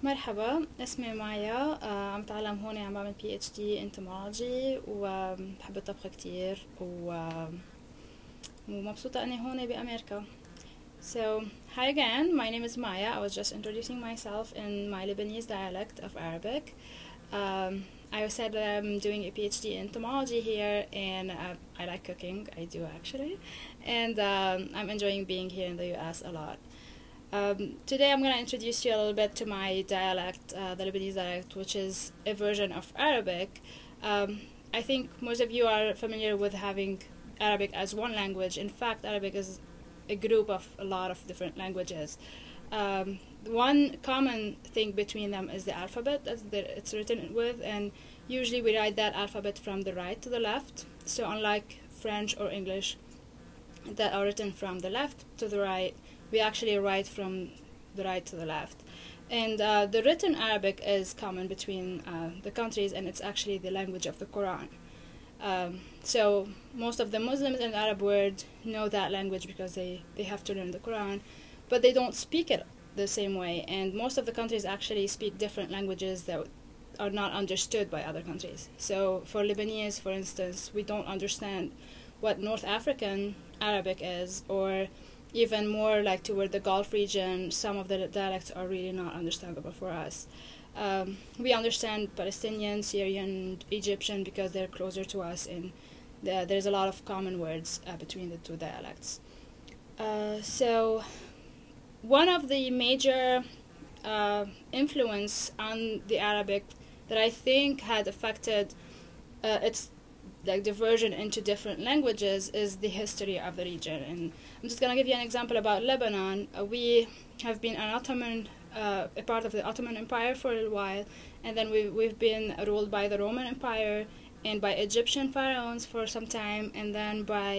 مرحبا، اسمي مايا. عم تعلم هون، عم بعمل PhD انتمولوجي وبحب الطبخ كتير ومبسوطة اني هون بأمريكا. So, hi again, my name is Maya. I was just introducing myself in my Lebanese dialect of Arabic. I said that I'm doing a PhD in entomology here, and I like cooking. I do actually, and I'm enjoying being here in the US a lot. Today I'm going to introduce you a little bit to my dialect, the Lebanese dialect, which is a version of Arabic. I think most of you are familiar with having Arabic as one language. In fact, Arabic is a group of a lot of different languages. One common thing between them is the alphabet that it's written with, and usually we write that alphabet from the right to the left. So unlike French or English that are written from the left to the right, we actually write from the right to the left. And the written Arabic is common between the countries, and it's actually the language of the Quran. So most of the Muslims in the Arab world know that language because they have to learn the Quran, but they don't speak it the same way. And most of the countries actually speak different languages that are not understood by other countries. So for Lebanese, for instance, we don't understand what North African Arabic is, or even more like toward the Gulf region, some of the dialects are really not understandable for us. We understand Palestinian, Syrian, Egyptian because they're closer to us, and there's a lot of common words between the two dialects. So one of the major influence on the Arabic that I think had affected its diversion into different languages is the history of the region. And I'm just going to give you an example about Lebanon. We have been a part of the Ottoman Empire for a little while, and then we've been ruled by the Roman Empire and by Egyptian pharaohs for some time, and then by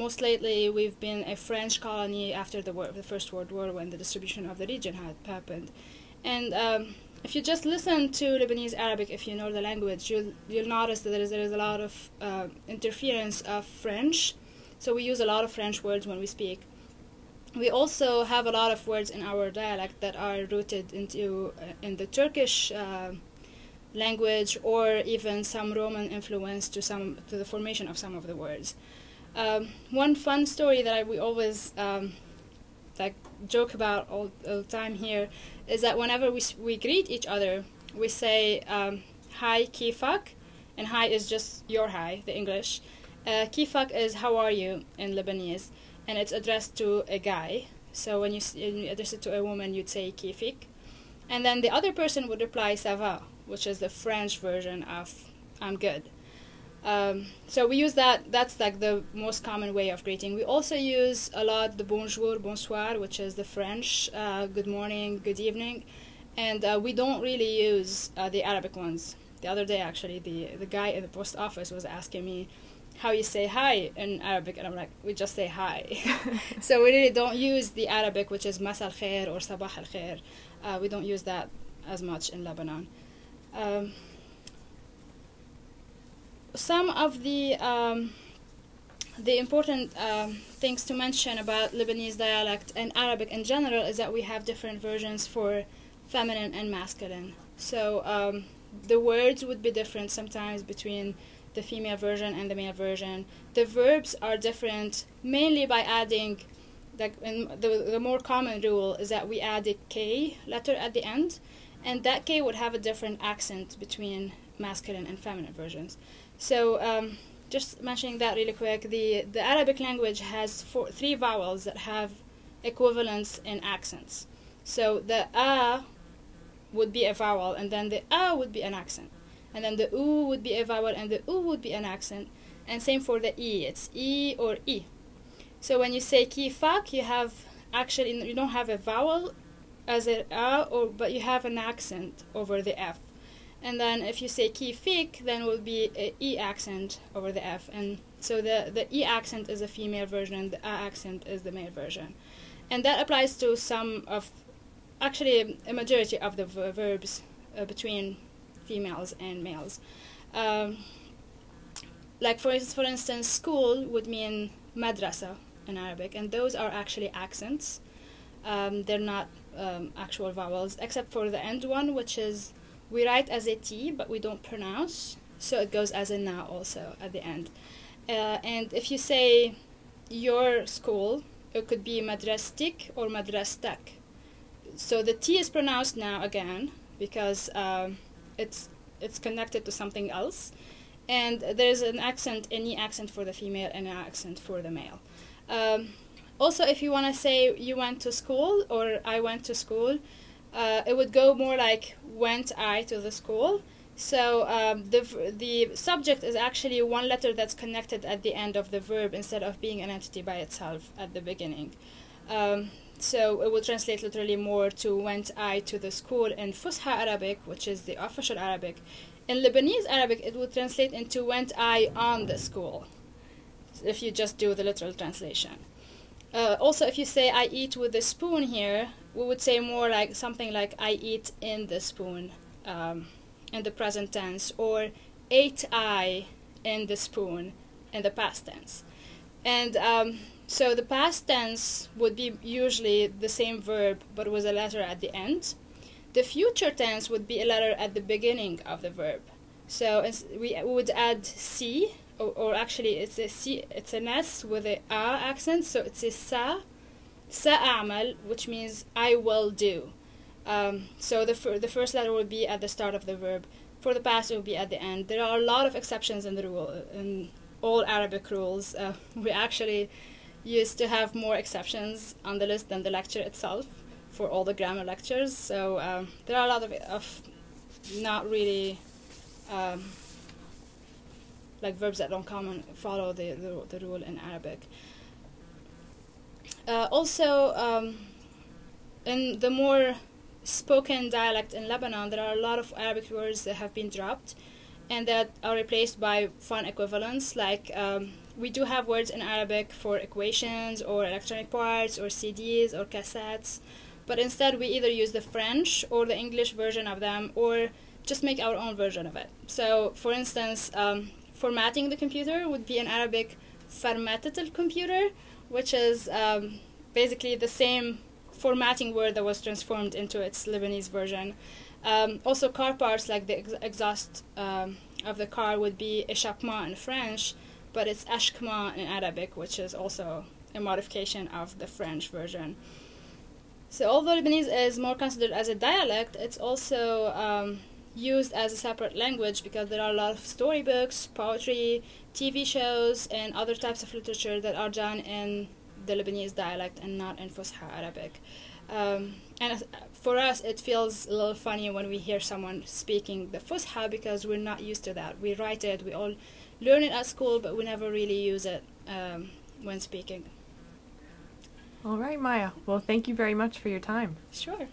most lately we've been a French colony after the First World War, when the distribution of the region had happened. And if you just listen to Lebanese Arabic, if you know the language, you'll notice that there is a lot of interference of French. So we use a lot of French words when we speak. We also have a lot of words in our dialect that are rooted in the Turkish language, or even some Roman influence to the formation of some of the words. One fun story that we always joke about all the time here is that whenever we greet each other, we say hi, kifak, and hi is just your hi, the English. Kifak is how are you in Lebanese, and it's addressed to a guy. So when you address it to a woman, you'd say kifik, and then the other person would reply ça va, which is the French version of I'm good. So we use that. That's like the most common way of greeting. We also use a lot the bonjour, bonsoir, which is the French good morning, good evening, and we don't really use the Arabic ones. The other day, actually, the guy in the post office was asking me how you say hi in Arabic, and I'm like, we just say hi. So we really don't use the Arabic, which is mas al khair or sabah al khair. We don't use that as much in Lebanon. Some of the important things to mention about Lebanese dialect and Arabic in general is that we have different versions for feminine and masculine. So the words would be different sometimes between the female version and the male version. The verbs are different mainly by adding, the more common rule is that we add a K letter at the end, and that K would have a different accent between masculine and feminine versions. So just mentioning that really quick, the Arabic language has three vowels that have equivalents in accents. So the A would be a vowel, and then the A would be an accent, and then the U would be a vowel, and the U would be an accent, and same for the E. It's E or E. So when you say kifak, you don't have a vowel as an A, but you have an accent over the F. And then if you say kifik, then it will be an E accent over the F. And so the E accent is the female version, the A accent is the male version. And that applies to actually a majority of the verbs between females and males. Like for instance, school would mean madrasa in Arabic, and those are actually accents. They're not actual vowels, except for the end one, which is we write as a T, but we don't pronounce, so it goes as a na also at the end. And if you say your school, it could be madrastik or madrastak. So the T is pronounced now again because it's connected to something else, and there's an accent, any accent for the female and an accent for the male. Also, if you want to say you went to school or I went to school, it would go more like went I to the school. So the subject is actually one letter that's connected at the end of the verb instead of being an entity by itself at the beginning. So it will translate literally more to went I to the school in Fusha Arabic, which is the official Arabic. In Lebanese Arabic, it would translate into went I on the school, if you just do the literal translation. Also, if you say I eat with the spoon here, we would say more like something like I eat in the spoon in the present tense, or ate I in the spoon in the past tense. And so the past tense would be usually the same verb but with a letter at the end. The future tense would be a letter at the beginning of the verb. So we would add C, or actually it's a C, it's an S with a A accent, so it's a sa'amal, which means I will do. So the first letter would be at the start of the verb. For the past, it would be at the end. There are a lot of exceptions in the rule, in all Arabic rules. We actually used to have more exceptions on the list than the lecture itself for all the grammar lectures. So there are a lot of not really like verbs that don't follow the rule in Arabic. Also, in the more spoken dialect in Lebanon, there are a lot of Arabic words that have been dropped and that are replaced by fun equivalents. Like we do have words in Arabic for equations or electronic parts or CDs or cassettes, but instead we either use the French or the English version of them or just make our own version of it. So for instance, formatting the computer would be in Arabic formatted al-computer, which is basically the same formatting word that was transformed into its Lebanese version. Also car parts like the exhaust of the car would be échappement in French, but it's ashkma in Arabic, which is also a modification of the French version. So although Lebanese is more considered as a dialect, it's also used as a separate language because there are a lot of storybooks, poetry, TV shows, and other types of literature that are done in the Lebanese dialect and not in Fusha Arabic. And for us, it feels a little funny when we hear someone speaking the Fusha because we're not used to that. We write it, we all learn it at school, but we never really use it when speaking. All right, Maya. Well, thank you very much for your time. Sure.